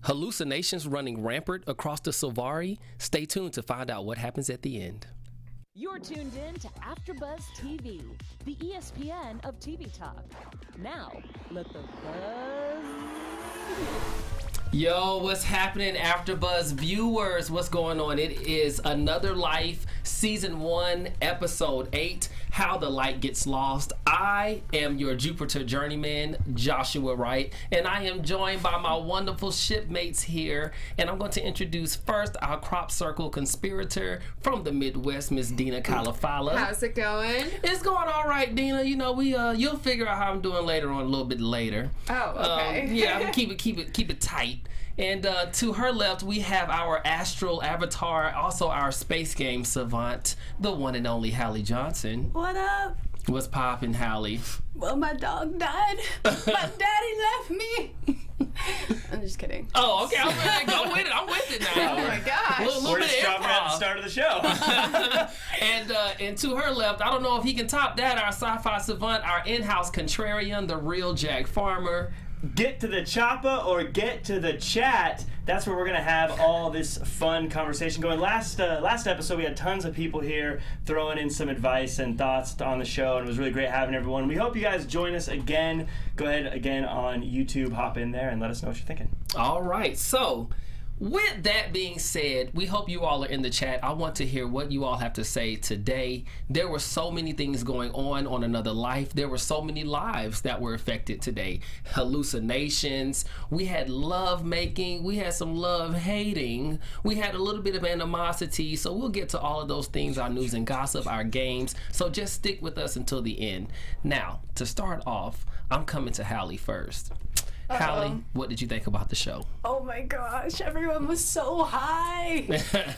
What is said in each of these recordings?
Hallucinations running rampant across the Silvari? Stay tuned to find out what happens at the end. You're tuned in to AfterBuzz TV, the ESPN of TV talk. Now, let the buzz begin. Yo, what's happening, AfterBuzz viewers? What's going on? It is Another Life, Season 1, Episode 8, How the Light Gets Lost. I am your Jupiter journeyman, Joshua Wright, and I am joined by my wonderful shipmates here. And I'm going to introduce first our crop circle conspirator from the Midwest, Miss Dina Calafala. How's it going? It's going all right, Dina. You know, you'll figure out how I'm doing later on, a little bit later. Oh, okay. Yeah, I'm gonna keep it tight. And to her left, we have our astral avatar, also our space game savant, the one and only Hallie Johnson. What up? What's poppin', Hallie? Well, my dog died. My daddy left me. I'm just kidding. Oh, okay. Go with it. I'm with it now. Oh my gosh. We're just dropping at the start of the show. And to her left, I don't know if he can top that, our sci-fi savant, our in-house contrarian, the real Jack Farmer. Get to the choppa or get to the chat. That's where we're gonna have all this fun conversation going. Last episode, we had tons of people here throwing in some advice and thoughts on the show, and it was really great having everyone. We hope you guys join us again. Go ahead again on YouTube, hop in there, and let us know what you're thinking. All right, so with that being said, we hope you all are in the chat. I want to hear what you all have to say today. There were so many things going on Another Life. There were so many lives that were affected today. Hallucinations. We had love making. We had some love hating. We had a little bit of animosity. So we'll get to all of those things, our news and gossip, our games. So just stick with us until the end. Now, to start off, I'm coming to Hallie first. Hallie, what did you think about the show? Oh my gosh, everyone was so high.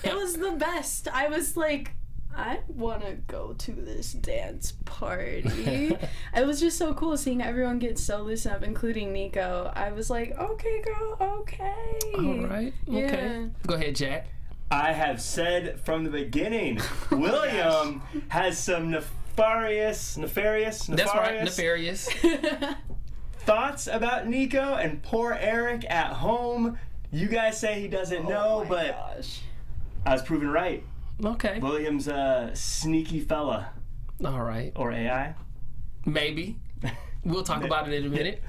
It was the best. I was like, I want to go to this dance party. It was just so cool seeing everyone get so loosened up, including Nico. I was like, okay, girl, okay. All right, okay. Yeah. Go ahead, Jack. I have said from the beginning, William has some nefarious. That's right, nefarious. Thoughts about Nico and poor Eric at home. You guys say he doesn't know, but gosh. I was proven right. Okay. William's a sneaky fella. All right. Or AI. Maybe. We'll talk about it in a minute.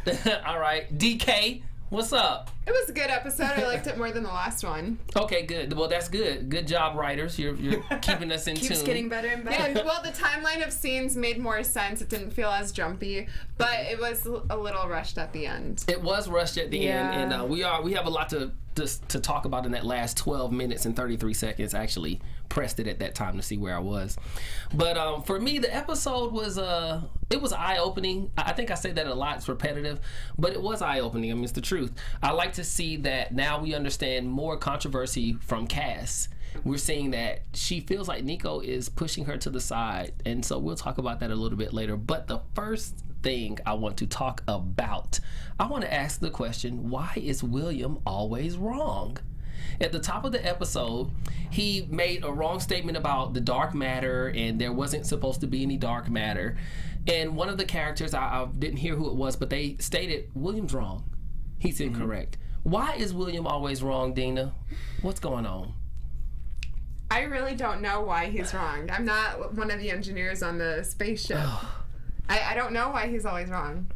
All right. DK, what's up? It was a good episode. I liked it more than the last one. Okay, good. Well, that's good. Good job, writers. You're keeping us in tune. Keeps getting better and better. Yeah, well, the timeline of scenes made more sense. It didn't feel as jumpy, but it was a little rushed at the end. It was rushed at the end, and we have a lot to talk about in that last 12 minutes and 33 seconds. I actually pressed it at that time to see where I was. But for me, the episode was it was eye-opening. I think I say that a lot. It's repetitive, but it was eye-opening. I mean, it's the truth. I like to see that now we understand more controversy from Cass. We're seeing that she feels like Nico is pushing her to the side, and so we'll talk about that a little bit later. But the first thing I want to talk about, I want to ask the question, why is William always wrong? At the top of the episode, he made a wrong statement about the dark matter, and there wasn't supposed to be any dark matter. And one of the characters, I didn't hear who it was, but they stated, William's wrong. He's incorrect. Why is William always wrong, Dina? What's going on? I really don't know why he's wrong. I'm not one of the engineers on the spaceship. I don't know why he's always wrong.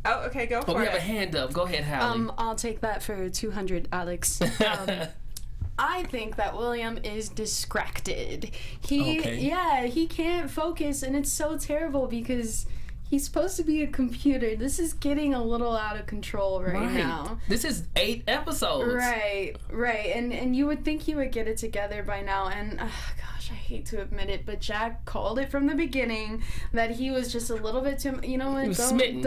Okay, go for it. We have a hand up. Go ahead, Hallie. I'll take that for 200, Alex. I think that William is distracted. He can't focus, and it's so terrible because he's supposed to be a computer. This is getting a little out of control right now. This is 8 episodes. Right. And you would think he would get it together by now. And gosh, I hate to admit it, but Jack called it from the beginning that he was just a little bit too. You know what? Don't do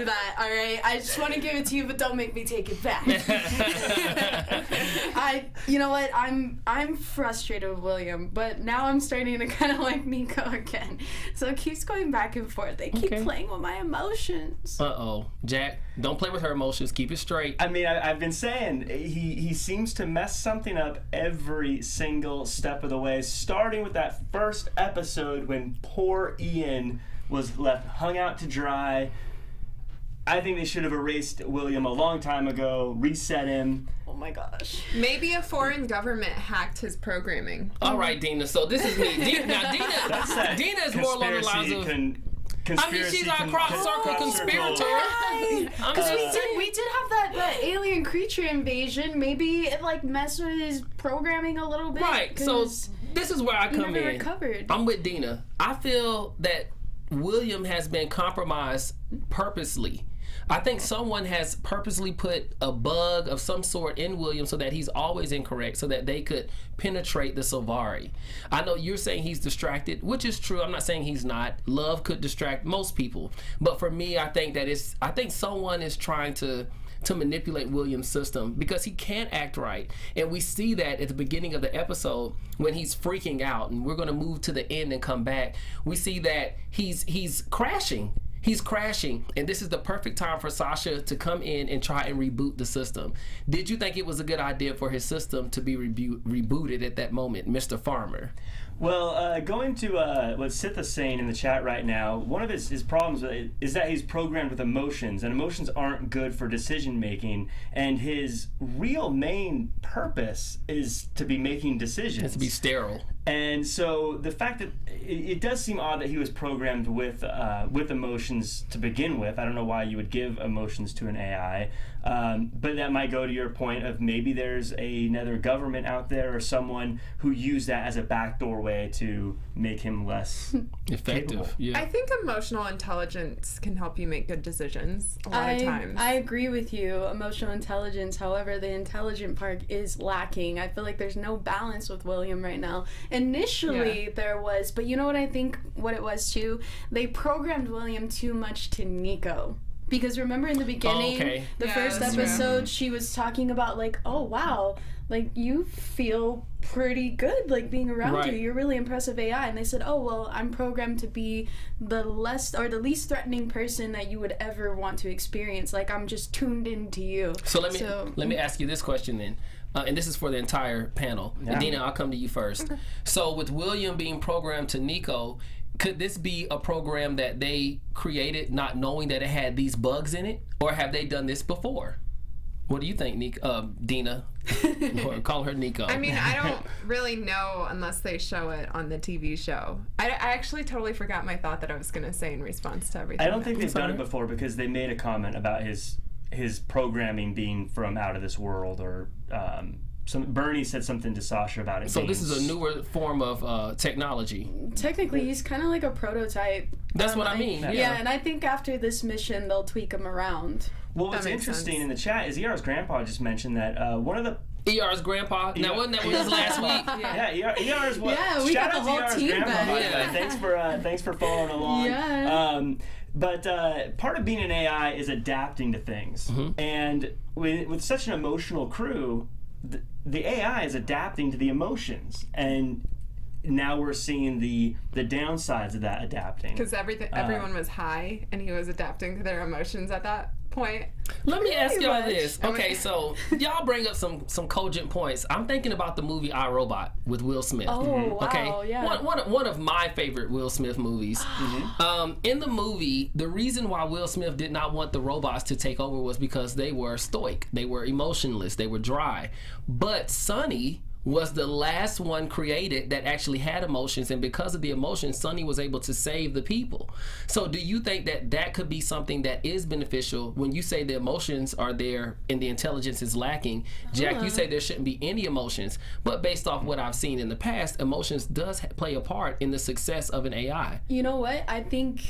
that. All right. I just want to give it to you, but don't make me take it back. You know what? I'm frustrated with William, but now I'm starting to kind of like Nico again. So it keeps going back and forth. They keep playing with my emotions. Jack, don't play with her emotions. Keep it straight. I mean, I've been saying he seems to mess something up every single step of the way, starting with that first episode when poor Ian was left hung out to dry. I think they should have erased William a long time ago, reset him. Oh my gosh. Maybe a foreign government hacked his programming. All right, Dina. So this is me. Dina is more along the lines of. I mean, she's our cross-circle conspirator. Because we did have that alien creature invasion. Maybe it like messed with his programming a little bit. Right. So this is where I come in. Recovered. I'm with Dina. I feel that William has been compromised purposely. I think someone has purposely put a bug of some sort in William so that he's always incorrect, so that they could penetrate the Silvari. I know you're saying he's distracted, which is true. I'm not saying he's not. Love could distract most people. But for me, I think someone is trying to manipulate William's system because he can't act right. And we see that at the beginning of the episode when he's freaking out, and we're going to move to the end and come back. We see that he's crashing. He's crashing, and this is the perfect time for Sasha to come in and try and reboot the system. Did you think it was a good idea for his system to be rebooted at that moment, Mr. Farmer? Well, going to what Sith is saying in the chat right now, one of his problems is that he's programmed with emotions, and emotions aren't good for decision making, and his real main purpose is to be making decisions. It's to be sterile. And so the fact that it does seem odd that he was programmed with emotions to begin with. I don't know why you would give emotions to an AI, but that might go to your point of maybe there's another government out there or someone who used that as a backdoor way to make him less effective. Yeah. I think emotional intelligence can help you make good decisions a lot of times. I agree with you, emotional intelligence. However, the intelligent part is lacking. I feel like there's no balance with William right now. Initially, there was, but you know what I think what it was too? They programmed William too much to Nico. Because remember in the beginning, the first episode, she was talking about like, oh wow, like you feel pretty good like being around you. You're really impressive AI. And they said, oh well, I'm programmed to be the least threatening person that you would ever want to experience. Like I'm just tuned into you. So let me ask you this question then. And this is for the entire panel. Yeah. Dina, I'll come to you first. Okay. So with William being programmed to Nico, could this be a program that they created not knowing that it had these bugs in it? Or have they done this before? What do you think, Dina? Or call her Nico. I mean, I don't really know unless they show it on the TV show. I actually totally forgot my thought that I was going to say in response to everything. I don't think they've done it before because they made a comment about his programming being from out of this world, or Bernie said something to Sasha about it. So this is a newer form of technology. Technically, he's kind of like a prototype. That's what I mean. Yeah, and I think after this mission, they'll tweak him around. Well, what's interesting in the chat is ER's grandpa just mentioned that one of the ER's grandpa. Now, wasn't that with us last week? Yeah, ER's what? Yeah, we got the whole team back. Thanks for following along. Yeah. But part of being an AI is adapting to things, and with such an emotional crew, the AI is adapting to the emotions, and now we're seeing the downsides of that adapting. Because everyone was high, and he was adapting to their emotions at that point. Let me ask y'all this. Okay, so y'all bring up some cogent points. I'm thinking about the movie I, Robot with Will Smith. Oh, wow, okay? yeah. One of my favorite Will Smith movies. In the movie, the reason why Will Smith did not want the robots to take over was because they were stoic. They were emotionless. They were dry. But Sonny was the last one created that actually had emotions, and because of the emotions, Sonny was able to save the people. So do you think that could be something that is beneficial when you say the emotions are there and the intelligence is lacking? Jack, you say there shouldn't be any emotions, but based off what I've seen in the past, emotions does play a part in the success of an AI. You know what? I think,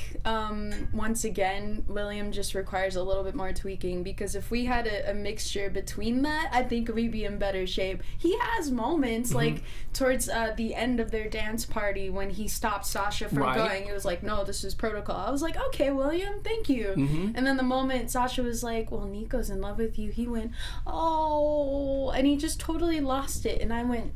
once again, William just requires a little bit more tweaking, because if we had a mixture between that, I think we'd be in better shape. He has moments like towards the end of their dance party when he stopped Sasha from going. He was like, no, this is protocol. I was like, okay, William, thank you. And then the moment Sasha was like, well, Nico's in love with you, he went, oh, and he just totally lost it. And I went,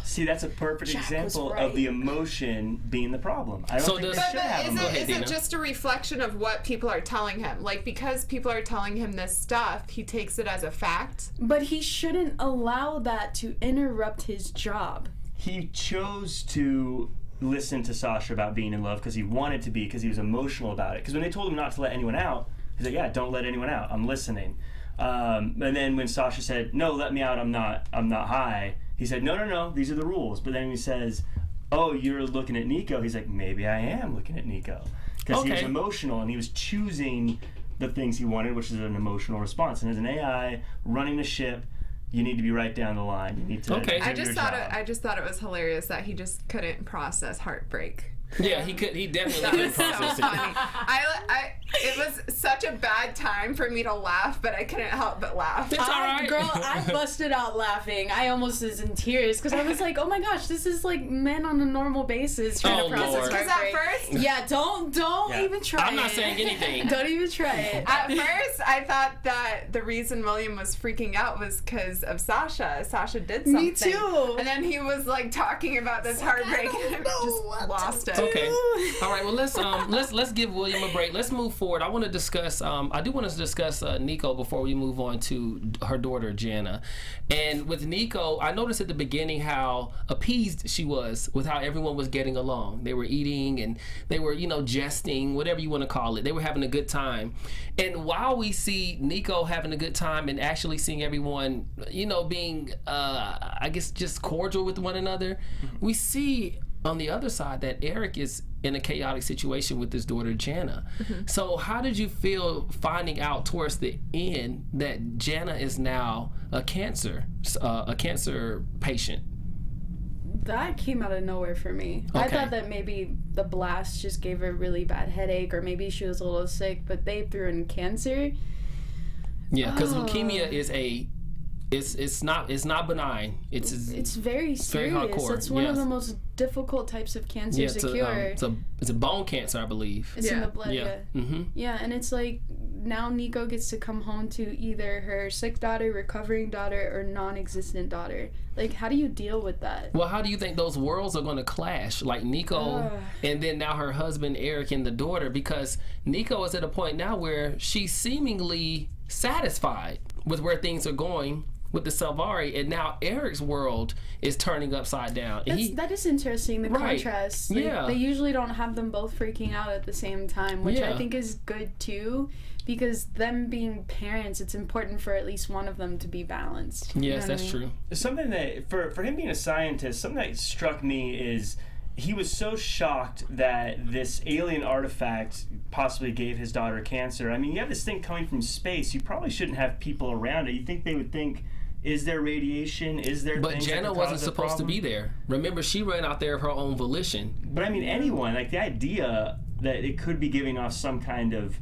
see, that's a perfect example of the emotion being the problem. I don't think they should have them. Is it just a reflection of what people are telling him? Like, because people are telling him this stuff, he takes it as a fact? But he shouldn't allow that to interrupt his job. He chose to listen to Sasha about being in love because he wanted to be, because he was emotional about it. Because when they told him not to let anyone out, He's like, yeah, don't let anyone out. I'm listening. And then when Sasha said, no, let me out, I'm not high, he said, no, these are the rules. But then he says, oh, you're looking at Nico. He's like, maybe I am looking at Nico. Because he was emotional and he was choosing the things he wanted, which is an emotional response. And as an AI running the ship, you need to be right down the line. You need to I just thought it was hilarious that he just couldn't process heartbreak. Yeah, he definitely couldn't process it. Funny. It was such a bad time for me to laugh, but I couldn't help but laugh. It's all right. Girl, I busted out laughing. I almost was in tears because I was like, oh my gosh, this is like men on a normal basis trying to process Lord. Because heartbreak. at first, Yeah, don't even try it. I'm not saying anything. Don't even try it. At first, I thought that the reason William was freaking out was because of Sasha. Sasha did something. Me too. And then he was like talking about this heartbreak and just lost it. Okay. All right. Well, let's give William a break. Let's move forward. I want to discuss. I do want to discuss Nico before we move on to her daughter Jenna. And with Nico, I noticed at the beginning how appeased she was with how everyone was getting along. They were eating and they were, jesting, whatever you want to call it. They were having a good time. And while we see Nico having a good time and actually seeing everyone, being, I guess, just cordial with one another, we see on the other side that Eric is in a chaotic situation with his daughter Jenna. So how did you feel finding out towards the end that Jenna is now a cancer patient? That came out of nowhere for me. Okay. I thought that maybe the blast just gave her a really bad headache, or maybe she was a little sick, but they threw in cancer. Yeah, because leukemia is it's not benign. It's very serious. very hardcore. It's one of the most difficult types of cancers to cure. It's a bone cancer, I believe. It's in the blood. Yeah. Mm-hmm. Yeah, and it's like now Nico gets to come home to either her sick daughter, recovering daughter, or non-existent daughter. Like, how do you deal with that? Well, how do you think those worlds are going to clash? Like Nico and then now her husband Eric and the daughter, because Nico is at a point now where she's seemingly satisfied with where things are going with the Salvari, and now Eric's world is turning upside down. And that is interesting, the contrast. Like, yeah. They usually don't have them both freaking out at the same time, which I think is good too, because them being parents, it's important for at least one of them to be balanced. Yes, that's true. Something that, for him being a scientist, something that struck me is he was so shocked that this alien artifact possibly gave his daughter cancer. I mean, you have this thing coming from space. You probably shouldn't have people around it. You think they would think, is there radiation? Is there But things that Jenna could wasn't cause a supposed to problem? be there. Remember, she ran out there of her own volition. But I mean, anyone, like the idea that it could be giving off some kind of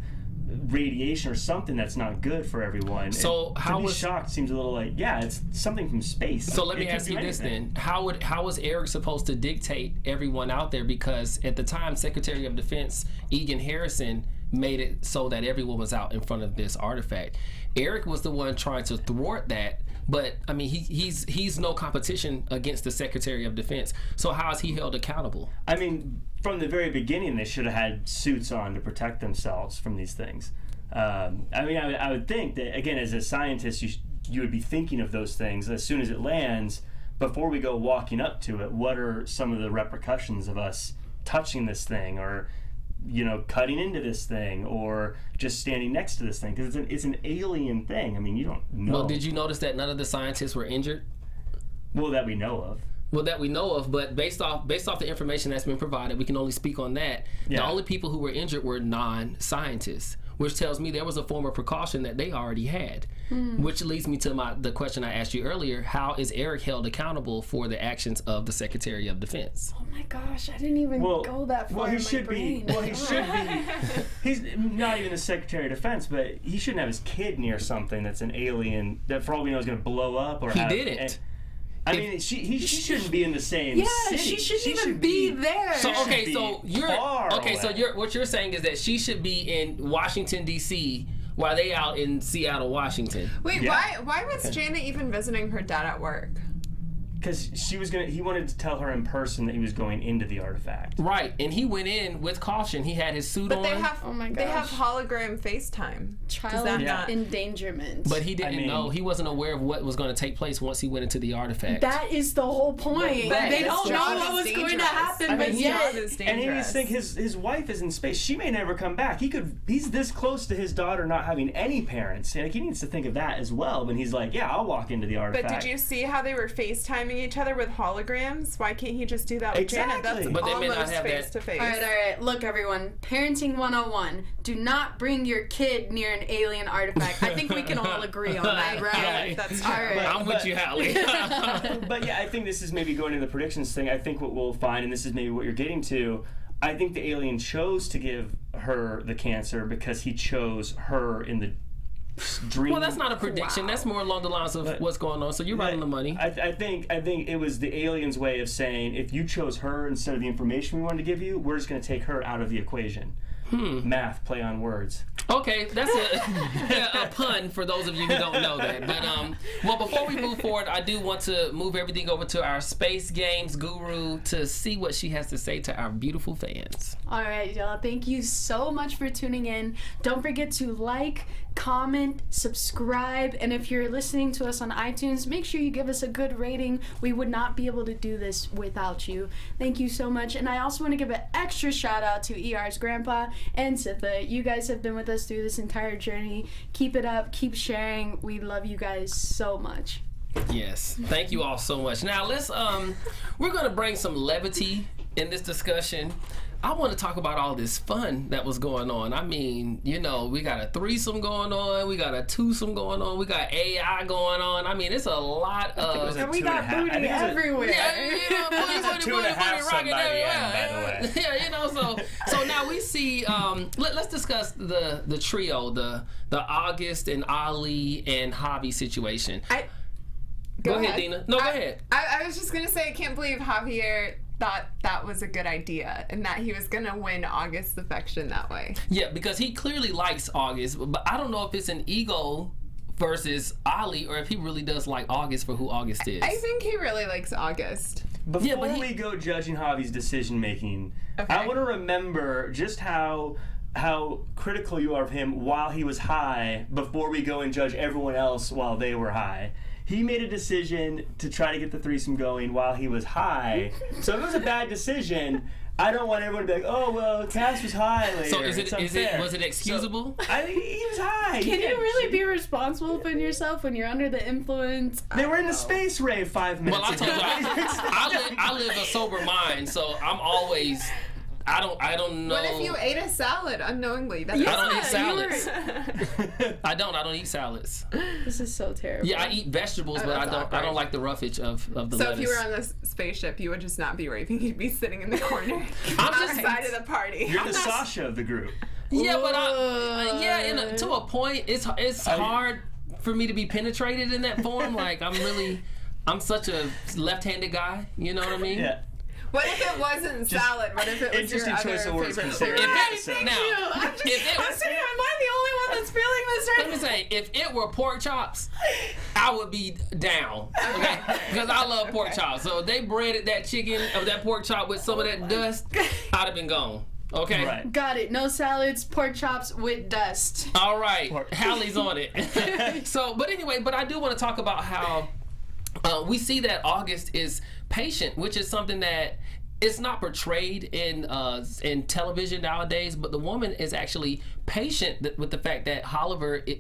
radiation or something that's not good for everyone. So how was shocked seems a little like, yeah, it's something from space. So let me ask you this then: how was Eric supposed to dictate everyone out there? Because at the time, Secretary of Defense Egan Harrison made it so that everyone was out in front of this artifact. Eric was the one trying to thwart that. But I mean, he's no competition against the Secretary of Defense. So how is he held accountable? I mean, from the very beginning, they should have had suits on to protect themselves from these things. I mean, I would think that, again, as a scientist, you would be thinking of those things as soon as it lands. Before we go walking up to it, what are some of the repercussions of us touching this thing, or cutting into this thing, or just standing next to this thing? Because it's an alien thing. I mean, you don't know. Well, did you notice that none of the scientists were injured? Well, that we know of. Well, that we know of, but based off the information that's been provided, we can only speak on that. Yeah. The only people who were injured were non-scientists, which tells me there was a form of precaution that they already had. Which leads me to the question I asked you earlier: how is Eric held accountable for the actions of the Secretary of Defense? Oh my gosh, I didn't even go that far. Well, he in should my brain. be. Well, he should be. He's not even the Secretary of Defense, but he shouldn't have his kid near something that's an alien that, for all we know, is going to blow up. Or He didn't. I mean, she shouldn't be in the same city. She shouldn't even be there. So Should be what you're saying is that she should be in Washington D.C. while they out in Seattle, Washington. Wait, Yeah. why was Janet even visiting her dad at work? because he wanted to tell her in person that he was going into the artifact. Right, and he went in with caution. He had his suit on. They have, Oh my they have gosh. hologram FaceTime. Child that not- endangerment. But he didn't know. He wasn't aware of what was going to take place once he went into the artifact. That is the whole point. But They his don't know job what was is going to dangerous. happen, I but mean, yet. is And he needs dangerous. to think his wife is in space. She may never come back. He's this close to his daughter not having any parents. And he needs to think of that as well when he's like, yeah, I'll walk into the artifact. But did you see how they were FaceTiming each other with holograms? Why can't he just do that with Jenna? Exactly. That's But they may not almost have that- face to face. All right. Look, everyone. Parenting 101. Do not bring your kid near an alien artifact. I think we can all agree on that, right? Right. That's true. All right. I'm with you, Hallie. But yeah, I think this is maybe going to the predictions thing. I think what we'll find, and this is maybe what you're getting to, I think the alien chose to give her the cancer because he chose her in the dream. Well, that's not a prediction. Wow. That's more along the lines of what's going on. So you're right on the money. I think it was the alien's way of saying, if you chose her instead of the information we wanted to give you, we're just going to take her out of the equation. Math, play on words. Okay, that's a pun for those of you who don't know that. But well, before we move forward, I do want to move everything over to our space games guru to see what she has to say to our beautiful fans. All right, y'all. Thank you so much for tuning in. Don't forget to like, comment, subscribe, and if you're listening to us on iTunes, make sure you give us a good rating. We would not be able to do this without you. Thank you so much. And I also want to give an extra shout out to ER's grandpa and Sitha. You guys have been with us through this entire journey. Keep it up. Keep sharing. We love you guys so much. Yes, thank you all so much. Now let's we're gonna bring some levity in this discussion. I want to talk about all this fun that was going on. I mean, you know, we got a threesome going on, we got a twosome going on, we got AI going on. I mean, it's a lot of. And we got booty everywhere. Yeah, you know, booty, 2.5 rocking by the everywhere. end, by the way. Yeah, you know, so now we see. Let's discuss the trio, the August and Ali and Javi situation. Go ahead, Dina. No, go ahead. I was just gonna say, I can't believe Javier thought that was a good idea and that he was gonna win August's affection that way. Yeah, because he clearly likes August, but I don't know if it's an ego versus Ali or if he really does like August for who August is. I think he really likes August. Before we go judging Javi's decision making, Okay. I want to remember just how critical you are of him while he was high before we go and judge everyone else while they were high. He made a decision to try to get the threesome going while he was high. So if it was a bad decision, I don't want everyone to be like, oh, well, Cass was high later. So was it excusable? I think he was high. Can you really be responsible for yourself when you're under the influence? They were in the space rave 5 minutes Well, I told ago. you, I live a sober mind, so I'm always. I don't know. What if you ate a salad unknowingly? I don't eat Yeah, salads. I don't eat salads. This is so terrible. Yeah, I eat vegetables, but I that's don't. I awkward. don't like the roughage of the So lettuce. if you were on this spaceship, you would just not be raping. You'd be sitting in the corner I'm just- outside of the party. You're the Sasha of the group. Yeah, but to a point, it's hard for me to be penetrated in that form. Like I'm such a left-handed guy. You know what I mean? Yeah. What if it wasn't salad? What if it was your Interesting other choice of words favorite considered. food? If it, Right, now, I'm if it, sitting. Am I the only one that's feeling this right let me say, if it were pork chops, I would be down, okay? Because I love pork chops. So if they breaded that chicken or that pork chop with some of that dust, I'd have been gone. Okay. Right. Got it. No salads, pork chops with dust. All right. Pork. Hallie's on it. So, but anyway, I do want to talk about how we see that August is patient, which is something that it's not portrayed in television nowadays, but the woman is actually patient with the fact that Oliver is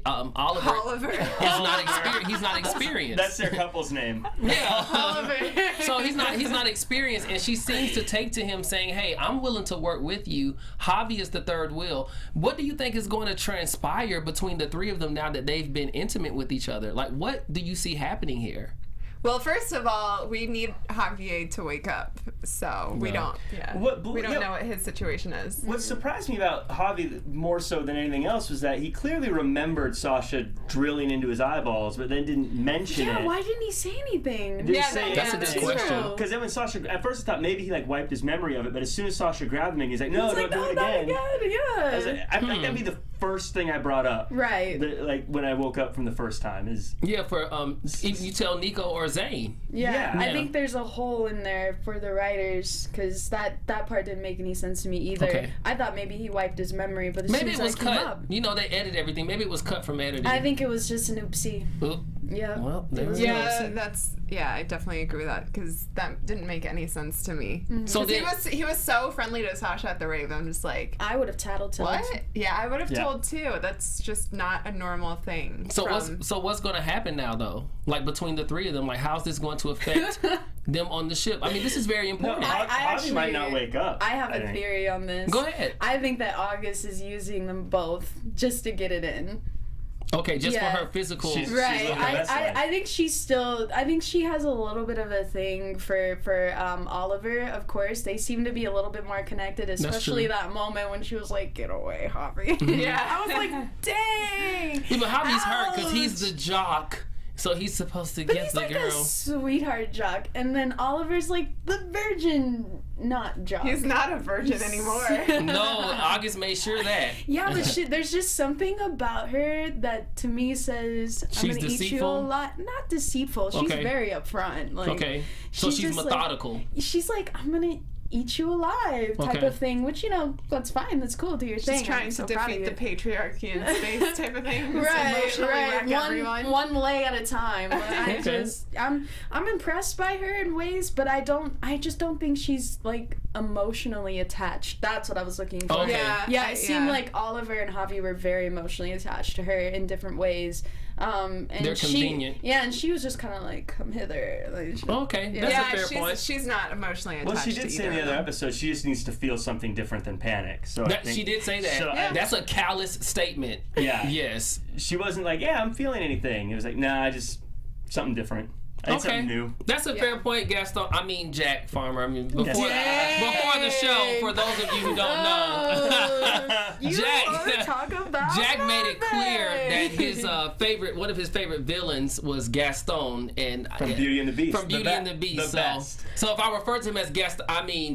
not experienced. That's their couple's name. Yeah. So he's not experienced, and she seems to take to him saying, "Hey, I'm willing to work with you." Javi is the third wheel. What do you think is going to transpire between the three of them now that they've been intimate with each other? Like, what do you see happening here? Well, first of all, we need Javier to wake up, so we don't. Yeah. We don't know what his situation is. What surprised me about Javi more so than anything else was that he clearly remembered Sasha drilling into his eyeballs, but then didn't mention it. Yeah, why didn't he say anything? That's a good question. Because then when Sasha, at first I thought maybe he wiped his memory of it, but as soon as Sasha grabbed him, he's like, no, don't do it not again. again. Yeah. I feel like that'd be the first thing I brought up. Right. Like when I woke up from the first time is. Yeah, for if you tell Nico or Zane. Yeah, I Yeah. think there's a hole in there for the writers because that part didn't make any sense to me either. Okay. I thought maybe he wiped his memory, but as Maybe soon it as was I came cut. up, You know, they edit everything. Maybe it was cut from editing. I think it was just an oopsie. Oop. Yeah. Well, there It was we an go. Yeah, I definitely agree with that because that didn't make any sense to me. So 'Cause then, he was so friendly to Sasha at the rave. I'm just like, I would have tattletaled. what? Yeah, I would have Yeah. told too. That's just not a normal thing. so from- what's going to happen now though? Like between the three of them, like how's this going to affect them on the ship? I mean, this is very No, important. Audie might not wake up. I have a think. theory on this. Go ahead. I think that August is using them both just to get it in. Okay, just Yeah. for her physical. She's Right. living her best life. I think she's still. I think she has a little bit of a thing for Oliver. Of course, they seem to be a little bit more connected, especially true. that moment when she was like, "Get away, Javi." Yeah. I was like, "Dang." Yeah, but Javi's hurt because he's Ouch. the jock, so he's supposed to But get he's the like girl. a sweetheart jock, and then Oliver's like the virgin, not jock. He's not a virgin anymore. No, August made sure that. Yeah, but there's just something about her that to me says I'm She's gonna eat you a deceitful? lot. Not deceitful. She's Okay. very upfront. Like, Okay, so she's just, like, methodical. she's like, I'm gonna eat you alive type Okay. of thing, which, you know, that's fine, that's cool, do your thing. Just trying I'm to so proud of defeat the you. patriarchy in space type of thing. Just Right, emotionally wreck everyone. one lay at a time. I Okay. I'm impressed by her in ways, but I just don't think she's like emotionally attached. That's what I was looking for. Okay. Yeah, it seemed like Oliver and Javi were very emotionally attached to her in different ways. And They're convenient. Yeah, and she was just kind of like, come hither. Like, Okay, that's Yeah, a fair point. she's not emotionally attached. Well, she did to say in either the of other them. episode she just needs to feel something different than panic. So I think, She did say that. So That's a callous statement. Yeah. Yes. she wasn't like, yeah, I'm feeling anything. It was like, nah, just something different. I need something new. That's a fair point, Gaston. I mean, Jack Farmer. I mean, before the show, for those of you who don't know, you wanna talk about Jack made it clear that nothing. his one of his favorite villains was Gaston, and From Beauty and the Beast. From Beauty and the Beast. The best. So if I refer to him as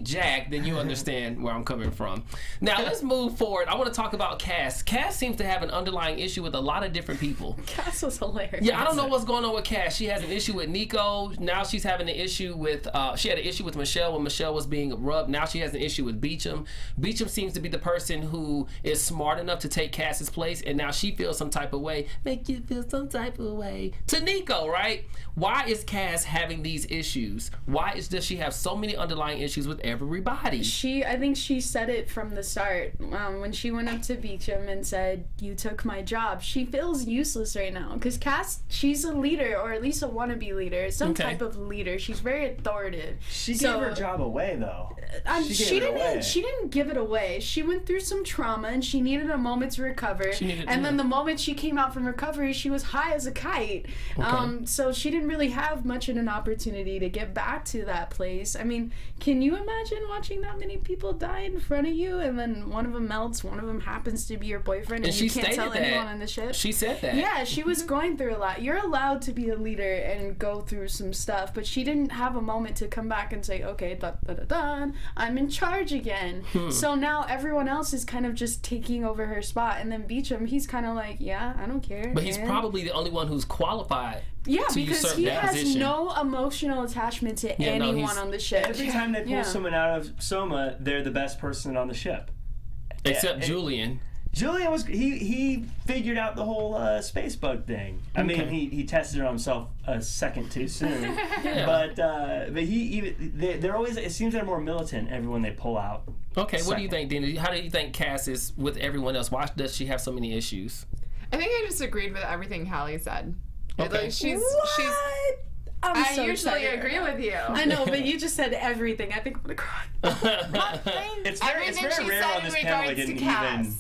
Jack, then you understand where I'm coming from. Now let's move forward. I want to talk about Cass. Cass seems to have an underlying issue with a lot of different people. Cass was hilarious. Yeah, I don't know what's going on with Cass. She has an issue with Nico. Now she's having an issue with. She had an issue with Michelle when Michelle was being rubbed. Now she has an issue with Beecham. Beecham seems to be the person who is smart enough to take Cass's place, and now she feels some type of way. Make you feel some type of way to Nico, right? Why is Cass having these issues? Why does she have so many underlying issues with everybody? I think she said it from the start when she went up to Beecham and said, "You took my job." She feels useless right now because Cass, she's a leader, or at least a wannabe leader, some type of leader. She's very authoritative. She gave her job away, though. She gave it away. didn't give it away. She went through some trauma and she needed a moment to recover. Then the moment she came out from recovery, she was high as a kite. So she didn't really have much of an opportunity to get back to that place. I mean, can you imagine watching that many people die in front of you and then one of them melts, one of them happens to be your boyfriend, and she you can't stated tell that. anyone on the ship? She said that. Yeah, she was going through a lot. You're allowed to be a leader and go through some stuff, but she didn't have a moment to come back and say, okay, I'm in charge again. So now everyone else is kind of just taking over her spot, and then Beecham, he's kind of like, yeah, I don't care. But he's probably the only one who's qualified. Yeah, to because usurp he that has position. no emotional attachment to anyone on the ship. Every time they pull someone out of Soma, they're the best person on the ship. Except Julian. Julian was he figured out the whole space bug thing. I mean, he tested it on himself a second too soon. But they're always, it seems they're more militant everyone they pull out. Okay, what do you think, Dina? How do you think Cass is with everyone else? Why does she have so many issues? I think I just agreed with everything Hallie said. Okay. Like, she's I'm so I usually excited agree right now. with you. I know, but you just said everything. I think I'm gonna cry. It's very Everything she rare said on in this panel I regards to didn't Cass. even.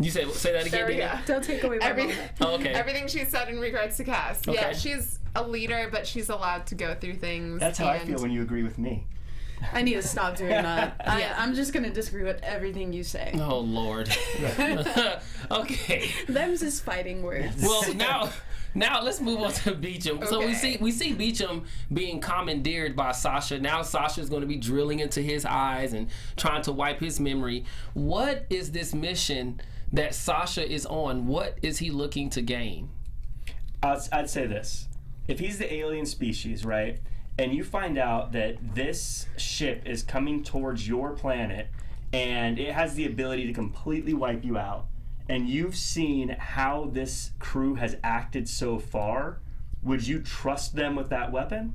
You say that again, There we Dina? go. Don't take away my moment. Oh, okay. Everything she said in regards to Cass. Yeah, Okay. she's a leader, but she's allowed to go through things. That's how I feel when you agree with me. I need to stop doing that. I'm just gonna disagree with everything you say. Oh, Lord. Okay. Them's is fighting words. Well, now let's move on to Beecham. So we see Beecham being commandeered by Sasha. Now Sasha's going to be drilling into his eyes and trying to wipe his memory. What is this mission that Sasha is on, what is he looking to gain? I'd say this. If he's the alien species, right, and you find out that this ship is coming towards your planet and it has the ability to completely wipe you out, and you've seen how this crew has acted so far, would you trust them with that weapon?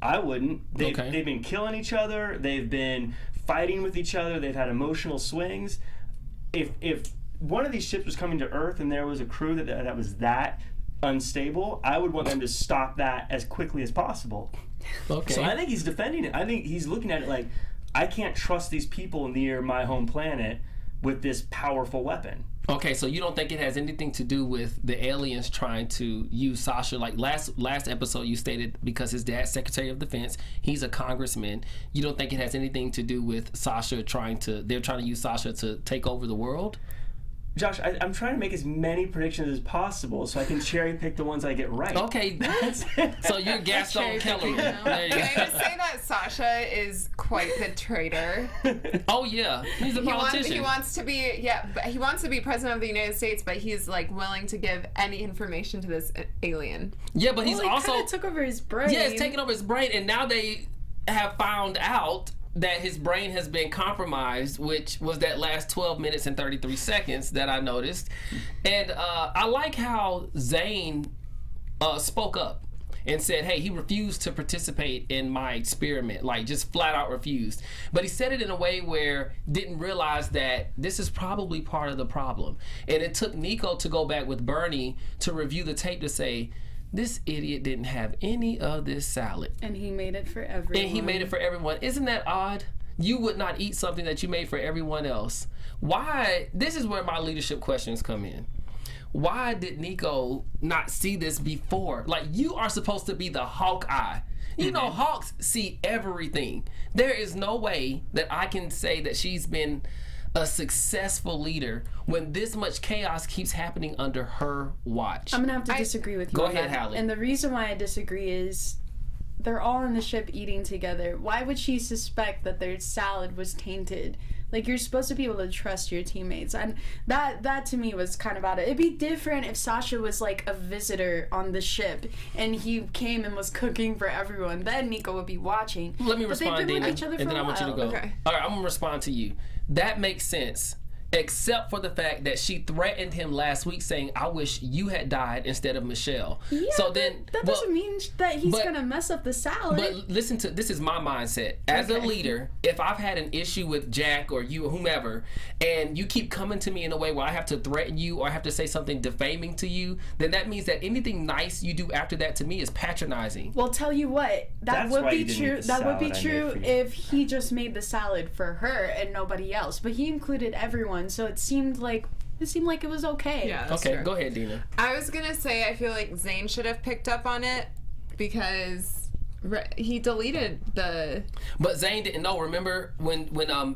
I wouldn't. They've been killing each other. They've been fighting with each other. They've had emotional swings. If one of these ships was coming to Earth and there was a crew that was that unstable, I would want them to stop that as quickly as possible. Okay. So I think he's defending it. I think he's looking at it like, I can't trust these people near my home planet with this powerful weapon. Okay, so you don't think it has anything to do with the aliens trying to use Sasha? Like last episode you stated because his dad's Secretary of Defense, he's a congressman. You don't think it has anything to do with Sasha they're trying to use Sasha to take over the world? Josh, I'm trying to make as many predictions as possible so I can cherry pick the ones I get right. Okay, so you're Gaston Keller. There you Can I go. just say that Sasha is quite the traitor? Oh yeah, he's a politician. He wants to be president of the United States, but he's like willing to give any information to this alien. Yeah, but he's Well, he also kind of took over his brain. Yeah, it's taking over his brain, and now they have found out that his brain has been compromised, which was that last 12 minutes and 33 seconds that I noticed. And I like how Zane spoke up and said, hey, he refused to participate in my experiment, like just flat out refused. But he said it in a way where didn't realize that this is probably part of the problem. And it took Nico to go back with Bernie to review the tape to say, this idiot didn't have any of this salad. And he made it for everyone. Isn't that odd? You would not eat something that you made for everyone else. Why? This is where my leadership questions come in. Why did Nico not see this before? Like, you are supposed to be the hawk eye. You know, hawks see everything. There is no way that I can say that she's been a successful leader when this much chaos keeps happening under her watch. I'm gonna have to disagree with you. Go on ahead, that. Hallie. And the reason why I disagree is they're all on the ship eating together. Why would she suspect that their salad was tainted? Like, you're supposed to be able to trust your teammates, and that to me was kind of out of. It'd be different if Sasha was like a visitor on the ship and he came and was cooking for everyone. Then Nico would be watching. Let me But respond, they've been Dina, with each other and for then a I want you to while. go. Okay. All right, I'm gonna respond to you. That makes sense, except for the fact that she threatened him last week, saying, "I wish you had died instead of Michelle." Yeah, so but then that doesn't mean that he's but- gonna mess up the salad. But listen to this is my mindset as a Okay. leader. If I've had an issue with Jack or you or whomever, and you keep coming to me in a way where I have to threaten you or I have to say something defaming to you, then that means that anything nice you do after that to me is patronizing. Well, tell you what, that That's would why be you didn't true. eat the That would be salad I true made for you. if he just made the salad for her and nobody else. But he included everyone, so it seemed like it was okay. Yeah, that's Okay, true. go ahead, Dina. I was gonna say I feel like Zane should have picked up on it because he deleted the. But Zane didn't know. Remember when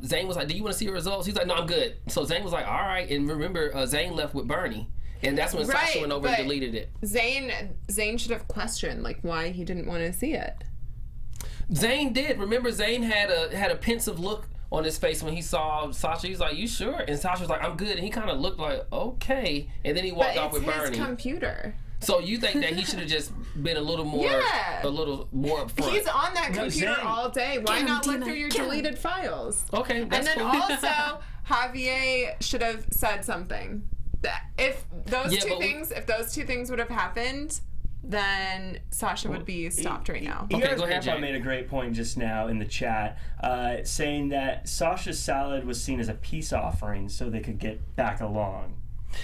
Zane was like, "Do you want to see your results?" He's like, "No, I'm good." So Zane was like, "All right." And remember, Zane left with Bernie, and that's when Sasha went over and but deleted it. Zane should have questioned like why he didn't want to see it. Zane did. Remember, Zane had a pensive look on his face when he saw Sasha. He's like, "You sure?" And Sasha was like, "I'm good." And he kind of looked like, "Okay." And then he walked But off it's with his Bernie. computer. So you think that he should have just been a little more upfront? He's on that No, computer Zane. all day. Why him, not look Dina, through your get him. deleted files? Okay, And that's then cool. also, Xavier should have said something. If those two things would have happened, then Sasha would be stopped right now. Okay, ER's go ahead, grandpa Jay. made a great point just now in the chat, saying that Sasha's salad was seen as a peace offering so they could get back along.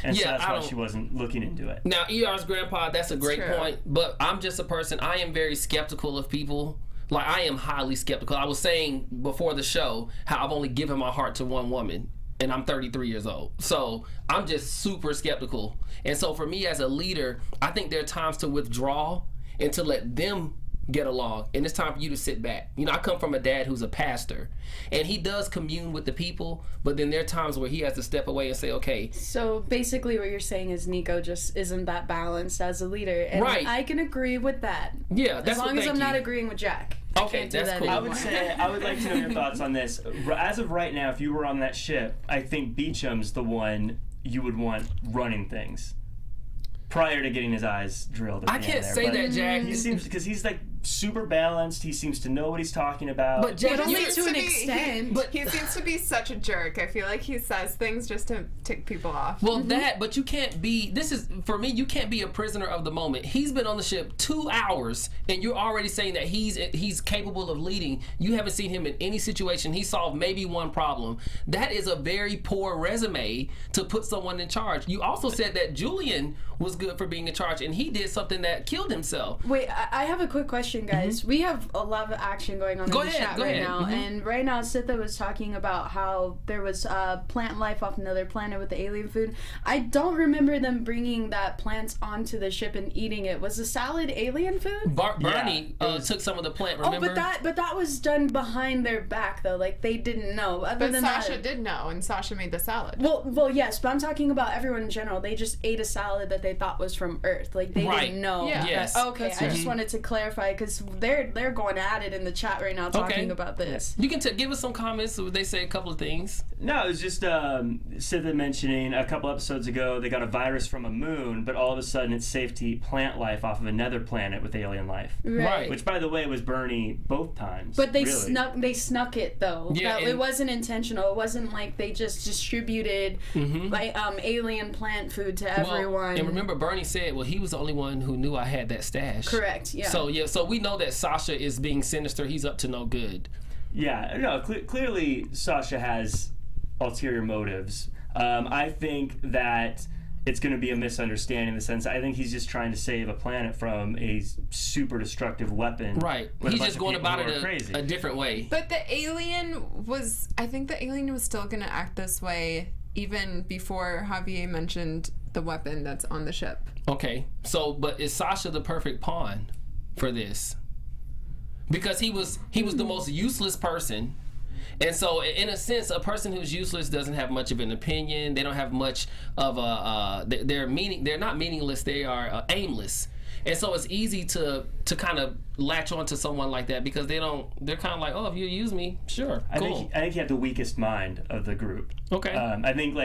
And so Yeah, that's I why don't- she wasn't looking into it. Now, ER's grandpa, that's a great true. point, but I'm just a person, I am very skeptical of people. Like, I am highly skeptical. I was saying before the show how I've only given my heart to one woman, and I'm 33 years old. So I'm just super skeptical. And so for me as a leader, I think there are times to withdraw and to let them get along, and it's time for you to sit back. You know, I come from a dad who's a pastor, and he does commune with the people, but then there are times where he has to step away and say, okay, So basically, what you're saying is Nico just isn't that balanced as a leader, and Right. I can agree with that. yeah, that's As long as thank I'm not you. agreeing with Jack. Okay, I can't do that's that cool. I anymore. would say, I would like to know your thoughts on this. As of right now, if you were on that ship, I think Beecham's the one you would want running things prior to getting his eyes drilled. At I the can't end there. say But that, Jack. He seems, because he's like super balanced. He seems to know what he's talking about. But Jack, But only you- to an extent. But He seems to be such a jerk. I feel like he says things just to tick people off. well, but you can't be. This is for me. You can't be a prisoner of the moment. He's been on the ship 2 hours, and you're already saying that he's capable of leading. You haven't seen him in any situation. He solved maybe one problem. That is a very poor resume to put someone in charge. You also said that Julian was good for being in charge, and he did something that killed himself. Wait, I have a quick question, guys. We have a lot of action going on in the chat right now. And right now, Sitha was talking about how there was plant life off another planet with the alien food. I don't remember them bringing that plants onto the ship and eating it. Was the salad alien food? Bernie took some of the plant, remember? Oh, but that was done behind their back, though. Like, they didn't know. Other But than Sasha that, did know, and Sasha made the salad. Well, yes, but I'm talking about everyone in general. They just ate a salad that they thought was from Earth. Like, they didn't know. Yeah. Yes. Okay, I just wanted to clarify because they're going at it in the chat right now talking about this. You can give us some comments. They say a couple of things. No, it was just Sitha mentioning a couple episodes ago they got a virus from a moon, but all of a sudden it's safe to eat plant life off of another planet with alien life. Right. Which, by the way, was Bernie both times. But they really. snuck it though. Yeah, it wasn't intentional. It wasn't like they just distributed like alien plant food to everyone. And remember, Bernie said, "Well, he was the only one who knew I had that stash." Correct. Yeah. So we know that Sasha is being sinister. He's up to no good. Yeah, no, clearly Sasha has ulterior motives. I think that it's going to be a misunderstanding in the sense I think he's just trying to save a planet from a super destructive weapon. Right. with a He's bunch just of going people about who are it crazy. a different way. But the alien was, I think the alien was still going to act this way even before Javier mentioned the weapon that's on the ship. Okay. So, but is Sasha the perfect pawn for this? Because he was the most useless person. And so, in a sense, a person who's useless doesn't have much of an opinion. They don't have much of a. They're not meaningless. They are aimless. And so, it's easy to kind of latch on to someone like that because they're kind of like, oh, if you use me, sure, cool. I think he had the weakest mind of the group. Okay. I think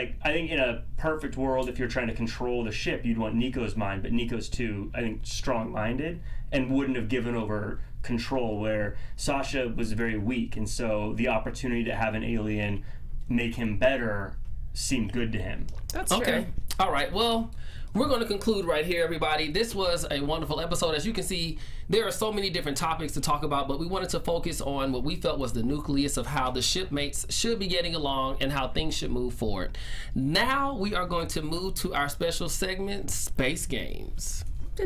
in a perfect world, if you're trying to control the ship, you'd want Nico's mind, but Nico's too, I think, strong-minded and wouldn't have given over control, where Sasha was very weak, and so the opportunity to have an alien make him better seemed good to him. That's Okay. true. All right. Well, we're going to conclude right here, everybody. This was a wonderful episode. As you can see, there are so many different topics to talk about, but we wanted to focus on what we felt was the nucleus of how the shipmates should be getting along and how things should move forward. Now we are going to move to our special segment, Space Games. All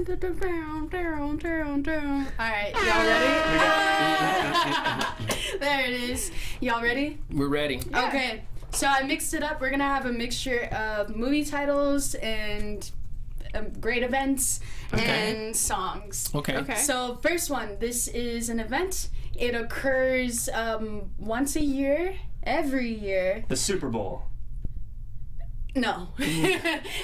right, y'all ready? There it is. Y'all ready? We're ready. Okay, so I mixed it up. We're gonna have a mixture of movie titles and great events and songs. Okay. So first one, this is an event. It occurs once a year, every year. The Super Bowl. No,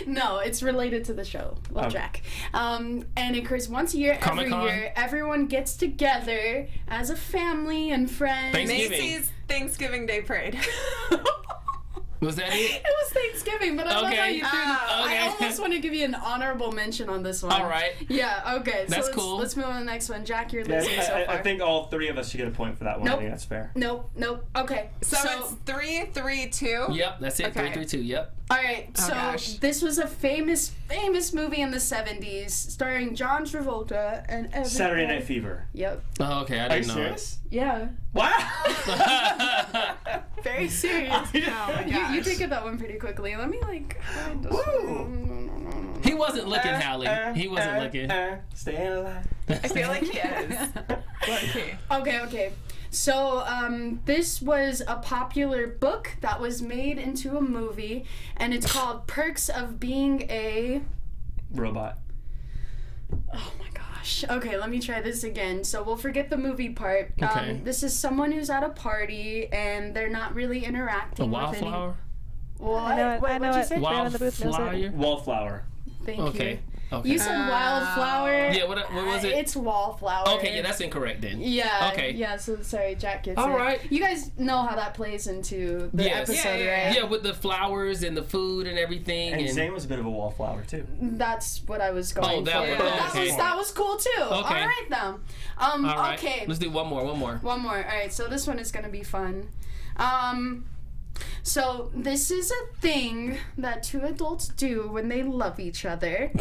no, it's related to the show. Well, Jack. And it occurs once a year, every Comic-Con? year. Everyone gets together as a family and friends. Thanksgiving. Macy's Thanksgiving Day Parade. Was that it? It was Thanksgiving, but I love how you threw Okay. I almost want to give you an honorable mention on this one. All right. Yeah, okay. That's so cool. Let's move on to the next one. Jack, you're Yeah, losing so far. I think all three of us should get a point for that one. Nope. I think that's fair. Nope. Okay. So it's 3-3-2. Yep, that's it. Okay. 3-3-2. Yep. All right, Oh, so gosh. this was a famous movie in the 70s starring John Travolta and everybody. Saturday Night Fever. Yep. Oh, okay. I Are you didn't know. serious? Yeah. Wow! Very serious. Oh my gosh. You take it that one pretty quickly. Let me find this Woo. one. He wasn't looking, Hallie. He wasn't looking. Staying alive. I feel like he is. Okay. So this was a popular book that was made into a movie, and it's called Perks of Being a... Robot. Oh my gosh. Okay, let me try this again. So we'll forget the movie part. Okay. This is someone who's at a party, and they're not really interacting A with wildflower? What? I know it. What'd you say? Man in the booth knows it. Wildflower? Wallflower. Thank Okay. you. Okay. You said wildflower. Yeah, what was it? It's wallflower. Okay, yeah, that's incorrect then. Yeah. Okay. Yeah, so sorry, Jack gets All it. right. You guys know how that plays into the Yes. episode, Yeah. right? Yeah, with the flowers and the food and everything. And Zane was a bit of a wallflower too. That's what I was going that for. was- But okay. that was cool too. All right then. All right. Okay. Let's do one more. One more. All right, so this one is gonna be fun. So this is a thing that two adults do when they love each other.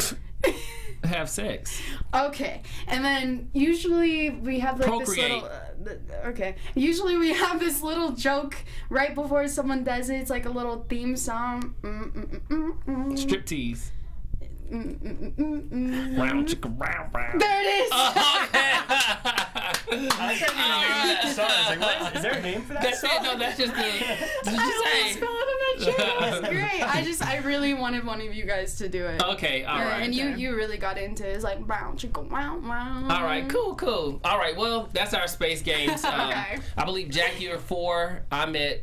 Have sex. Okay, and then usually we have like Procreate. this little. Okay, usually we have this little joke right before someone does it. It's like a little theme song. Striptease. Round chicka round round. There it is. I can't even name that song. I was like, what? Is there a name for that That's song? it. No, that's just the. I almost fell out of my chair. It was great. I really wanted one of you guys to do it. Okay, all right. And you really got into it. It's like brown chicken, wow, wow. All right, cool. All right, well, that's our space games. Okay. I believe Jack, you're 4. I'm at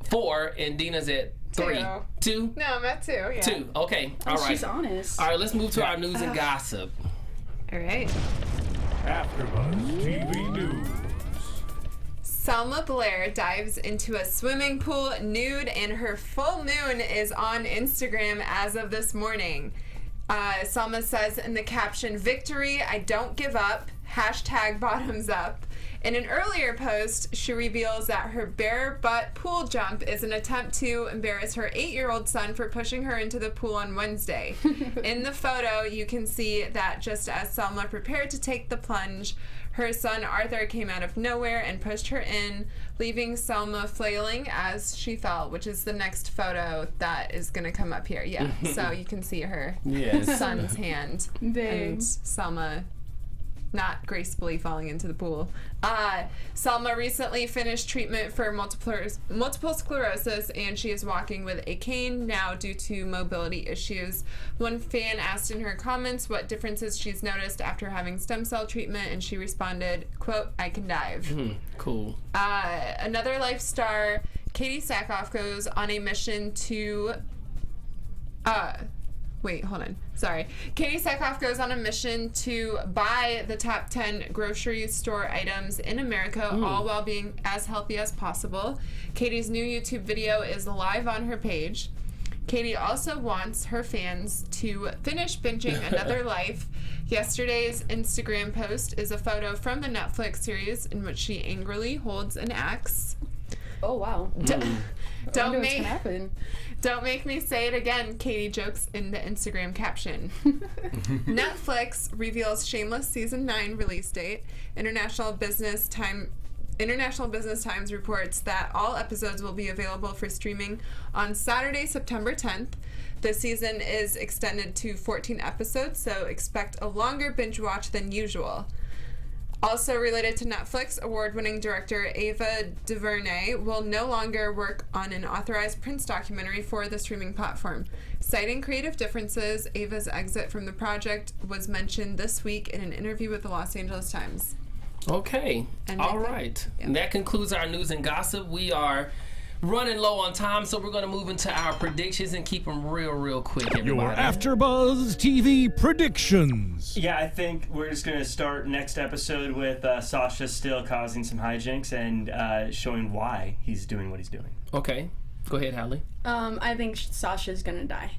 4, and Dina's at 3. 2? No, I'm at 2. Yeah. 2. Okay. All right. She's honest. All right, let's move to our news and gossip. All right. AfterBuzz TV News. Selma Blair dives into a swimming pool nude, and her full moon is on Instagram as of this morning. Selma says in the caption, "Victory, I don't give up, #bottoms up." In an earlier post, she reveals that her bare butt pool jump is an attempt to embarrass her 8-year-old son for pushing her into the pool on Wednesday. In the photo, you can see that just as Selma prepared to take the plunge, her son Arthur came out of nowhere and pushed her in, leaving Selma flailing as she fell, which is the next photo that is going to come up here. Yeah, so you can see her Yes. son's hand Dang. and Selma not gracefully falling into the pool. Selma recently finished treatment for multiple sclerosis, and she is walking with a cane now due to mobility issues. One fan asked in her comments what differences she's noticed after having stem cell treatment, and she responded, quote, "I can dive." Cool. Another Life star, Katie Sackhoff, goes on a mission to wait, hold on. Sorry. Katie Sackhoff goes on a mission to buy the top 10 grocery store items in America, all while being as healthy as possible. Katie's new YouTube video is live on her page. Katie also wants her fans to finish binging Another Life. Yesterday's Instagram post is a photo from the Netflix series in which she angrily holds an axe. Oh wow. Don't What's gonna happen? Don't make me say it again, Katie jokes in the Instagram caption. Netflix reveals Shameless Season 9 release date. International Business Times reports that all episodes will be available for streaming on Saturday, September 10th. The season is extended to 14 episodes, so expect a longer binge watch than usual. Also related to Netflix, award-winning director Ava DuVernay will no longer work on an authorized Prince documentary for the streaming platform. Citing creative differences, Ava's exit from the project was mentioned this week in an interview with the Los Angeles Times. Okay. And All Nick- right. yeah. And that concludes our news and gossip. We are running low on time, so we're going to move into our predictions and keep them real quick, Your everybody. AfterBuzz TV predictions. Yeah, I think we're just going to start next episode with Sasha still causing some hijinks and showing why he's doing what he's doing. Okay. Go ahead, Hallie. I think Sasha's gonna die.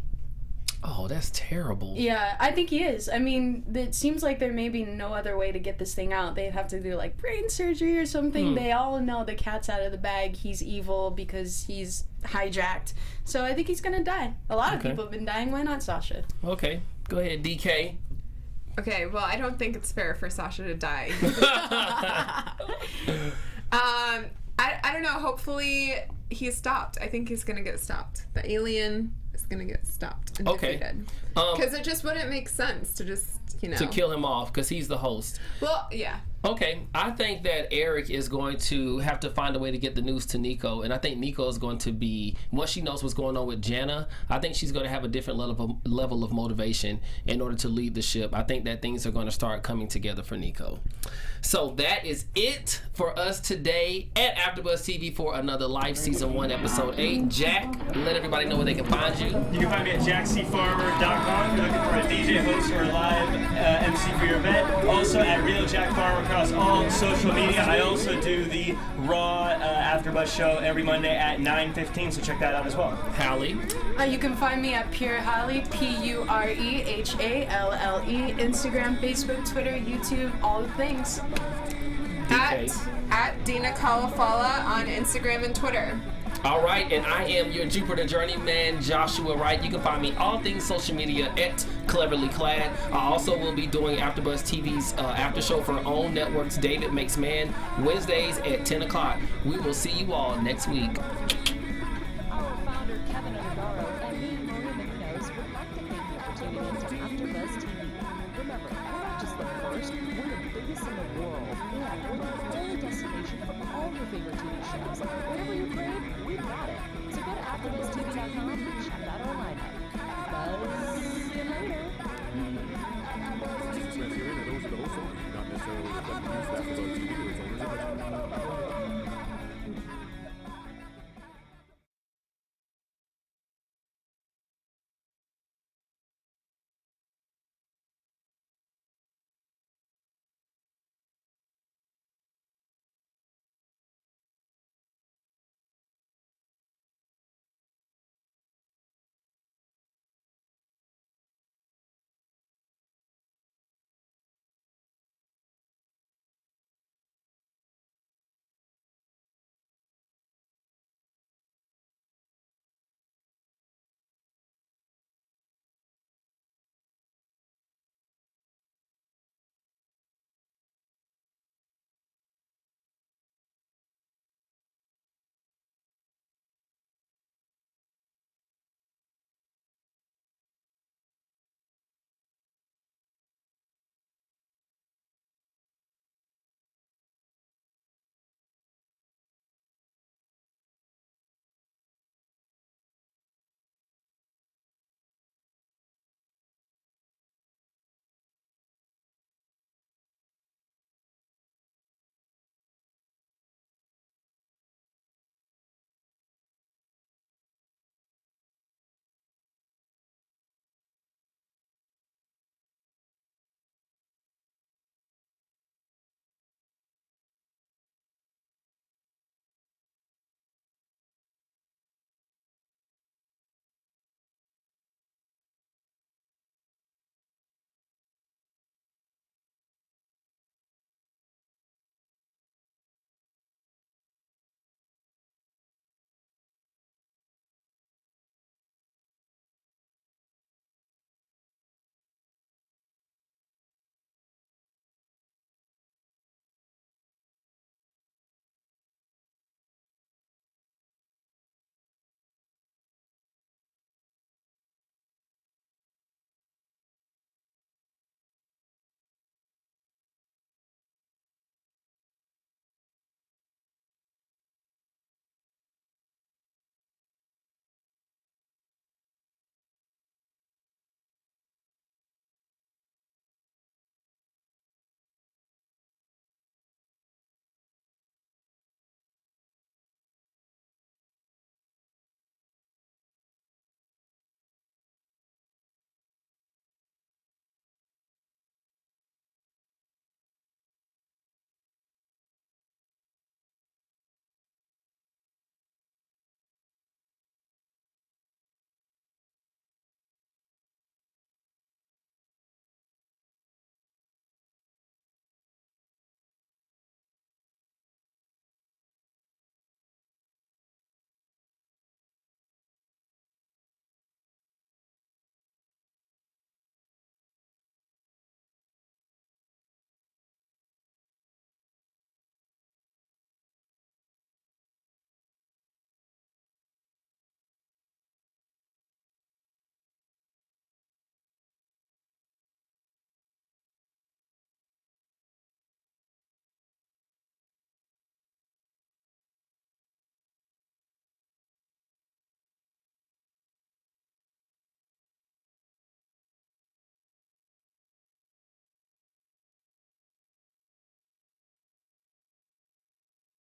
Oh, that's terrible. Yeah, I think he is. I mean, it seems like there may be no other way to get this thing out. They'd have to do like brain surgery or something. They all know the cat's out of the bag. He's evil because he's hijacked. So I think he's gonna die. A lot of Okay. people have been dying. Why not Sasha? Okay. Go ahead, DK. Okay, well, I don't think it's fair for Sasha to die. I don't know. Hopefully he's stopped. I think he's going to get stopped. The alien is going to get stopped and Okay. defeated. Because it just wouldn't make sense to just, To kill him off because he's the host. Well, yeah. Okay, I think that Eric is going to have to find a way to get the news to Nico, and I think Nico is going to be, once she knows what's going on with Jenna, I think she's going to have a different level of motivation in order to lead the ship. I think that things are going to start coming together for Nico. So that is it for us today at AfterBuzz TV for another Life Season 1, Episode 8. Jack, let everybody know where they can find you. You can find me at jackcfarmer.com if you're looking for a DJ host or a live MC for your event. Also at Real Jack Farmer across all social media. I also do the Raw AfterBuzz show every Monday at 9:15, so check that out as well. Hallie. You can find me at Pure Hallie, PureHalle, Instagram, Facebook, Twitter, YouTube, all the things. At Dina Kalafala on Instagram and Twitter. All right, and I am your Jupiter journeyman, Joshua Wright. You can find me all things social media at Cleverly Clad. I also will be doing AfterBuzz TV's after show for our own networks, David Makes Man, Wednesdays at 10 o'clock. We will see you all next week. Our founder, Keven Undergaro, and me, Maria Menounos, would like to thank you for tuning in to AfterBuzz TV. Remember, we're not just the first, we're the biggest in the world, and we're the only destination for all your favorite TV shows. Whatever you crave, we've got it. So go to AfterBuzzTV.com and check out our lineup. Buzz you later. Those are the hosts only, not necessarily reflecting use of AfterBuzz TV or its owners' image.